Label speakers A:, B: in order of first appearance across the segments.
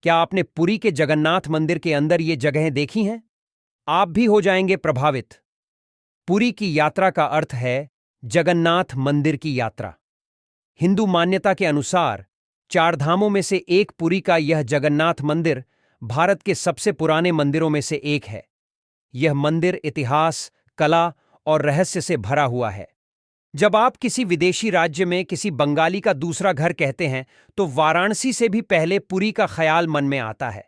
A: क्या आपने पुरी के जगन्नाथ मंदिर के अंदर ये जगहें देखी हैं? आप भी हो जाएंगे प्रभावित। पुरी की यात्रा का अर्थ है जगन्नाथ मंदिर की यात्रा। हिंदू मान्यता के अनुसार चार धामों में से एक पुरी का यह जगन्नाथ मंदिर भारत के सबसे पुराने मंदिरों में से एक है। यह मंदिर इतिहास, कला और रहस्य से भरा हुआ है। जब आप किसी विदेशी राज्य में किसी बंगाली का दूसरा घर कहते हैं, तो वाराणसी से भी पहले पुरी का ख्याल मन में आता है।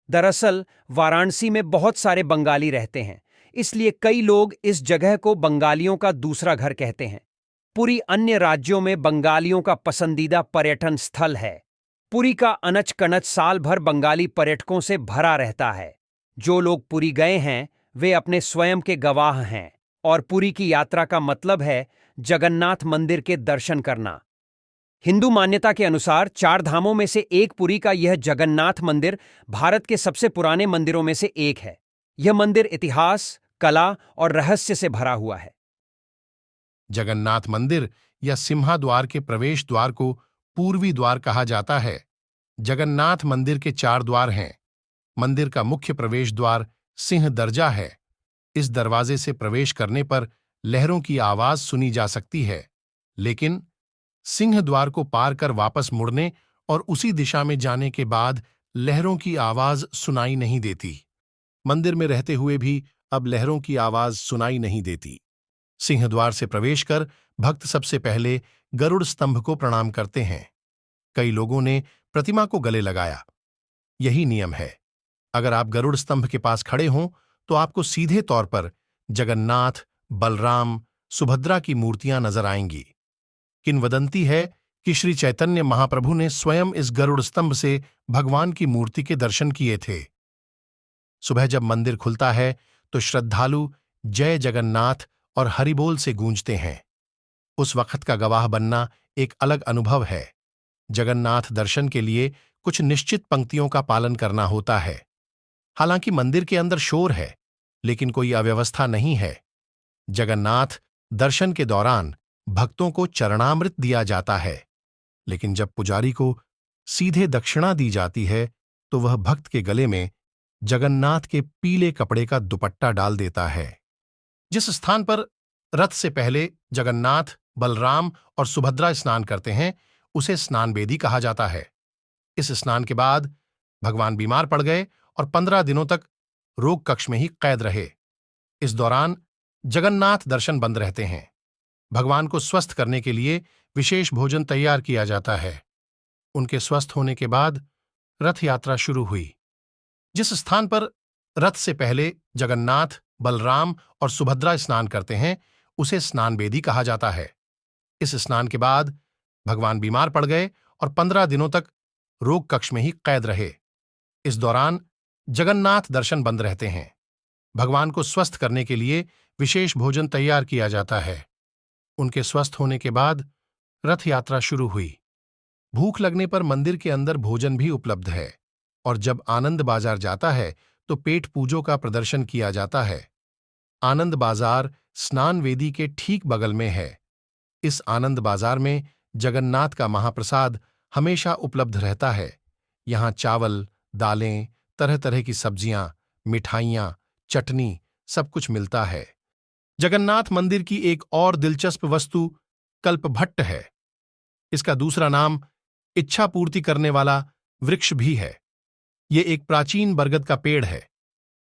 A: दरअसल वाराणसी में बहुत सारे बंगाली रहते हैं, इसलिए कई लोग इस जगह को बंगालियों का दूसरा घर कहते हैं। पुरी अन्य राज्यों में बंगालियों का पसंदीदा पर्यटन स्थल है। पुरी का अनच कनच साल भर बंगाली पर्यटकों से भरा रहता है। जो लोग पुरी गए हैं वे अपने स्वयं के गवाह हैं, और पुरी की यात्रा का मतलब है जगन्नाथ मंदिर के दर्शन करना। हिंदू मान्यता के अनुसार चार धामों में से एक पुरी का यह जगन्नाथ मंदिर भारत के सबसे पुराने मंदिरों में से एक है। यह मंदिर इतिहास, कला और रहस्य से भरा हुआ है।
B: जगन्नाथ मंदिर या सिंहाद्वार के प्रवेश द्वार को पूर्वी द्वार कहा जाता है। जगन्नाथ मंदिर के चार द्वार हैं। मंदिर का मुख्य प्रवेश द्वार सिंह दरजा है। इस दरवाजे से प्रवेश करने पर लहरों की आवाज सुनी जा सकती है, लेकिन सिंह द्वार को पार कर वापस मुड़ने और उसी दिशा में जाने के बाद लहरों की आवाज सुनाई नहीं देती। मंदिर में रहते हुए भी अब लहरों की आवाज सुनाई नहीं देती। सिंहद्वार से प्रवेश कर भक्त सबसे पहले गरुड़ स्तंभ को प्रणाम करते हैं। कई लोगों ने प्रतिमा को गले लगाया। यही नियम है। अगर आप गरुड़ स्तंभ के पास खड़े हों तो आपको सीधे तौर पर जगन्नाथ, बलराम, सुभद्रा की मूर्तियां नजर आएंगी। किंवदंती है कि श्री चैतन्य महाप्रभु ने स्वयं इस गरुड़ स्तंभ से भगवान की मूर्ति के दर्शन किए थे। सुबह जब मंदिर खुलता है तो श्रद्धालु जय जगन्नाथ और हरिबोल से गूंजते हैं। उस वक्त का गवाह बनना एक अलग अनुभव है। जगन्नाथ दर्शन के लिए कुछ निश्चित पंक्तियों का पालन करना होता है। हालांकि मंदिर के अंदर शोर है, लेकिन कोई अव्यवस्था नहीं है। जगन्नाथ दर्शन के दौरान भक्तों को चरणामृत दिया जाता है, लेकिन जब पुजारी को सीधे दक्षिणा दी जाती है तो वह भक्त के गले में जगन्नाथ के पीले कपड़े का दुपट्टा डाल देता है। जिस स्थान पर रथ से पहले जगन्नाथ, बलराम और सुभद्रा स्नान करते हैं उसे स्नान बेदी कहा जाता है। इस स्नान के बाद भगवान बीमार पड़ गए और 15 दिनों तक रोग कक्ष में ही कैद रहे। इस दौरान जगन्नाथ दर्शन बंद रहते हैं। भगवान को स्वस्थ करने के लिए विशेष भोजन तैयार किया जाता है। उनके स्वस्थ होने के बाद रथ यात्रा शुरू हुई। जिस स्थान पर रथ से पहले जगन्नाथ, बलराम और सुभद्रा स्नान करते हैं उसे स्नान बेदी कहा जाता है। इस स्नान के बाद भगवान बीमार पड़ गए और 15 दिनों तक रोग कक्ष में ही कैद रहे। इस दौरान जगन्नाथ दर्शन बंद रहते हैं। भगवान को स्वस्थ करने के लिए विशेष भोजन तैयार किया जाता है। उनके स्वस्थ होने के बाद रथ यात्रा शुरू हुई। भूख लगने पर मंदिर के अंदर भोजन भी उपलब्ध है, और जब आनंद बाजार जाता है तो पेट पूजों का प्रदर्शन किया जाता है। आनंद बाजार स्नान वेदी के ठीक बगल में है। इस आनंद बाजार में जगन्नाथ का महाप्रसाद हमेशा उपलब्ध रहता है। यहाँ चावल, दालें, तरह तरह की सब्जियां, मिठाइयाँ, चटनी सब कुछ मिलता है। जगन्नाथ मंदिर की एक और दिलचस्प वस्तु कल्पभट्ट है। इसका दूसरा नाम इच्छा पूर्ति करने वाला वृक्ष भी है। यह एक प्राचीन बरगद का पेड़ है।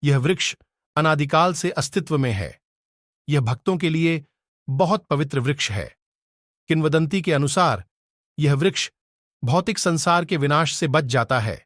B: यह वृक्ष अनादिकाल से अस्तित्व में है। यह भक्तों के लिए बहुत पवित्र वृक्ष है। किंवदंती के अनुसार यह वृक्ष भौतिक संसार के विनाश से बच जाता है।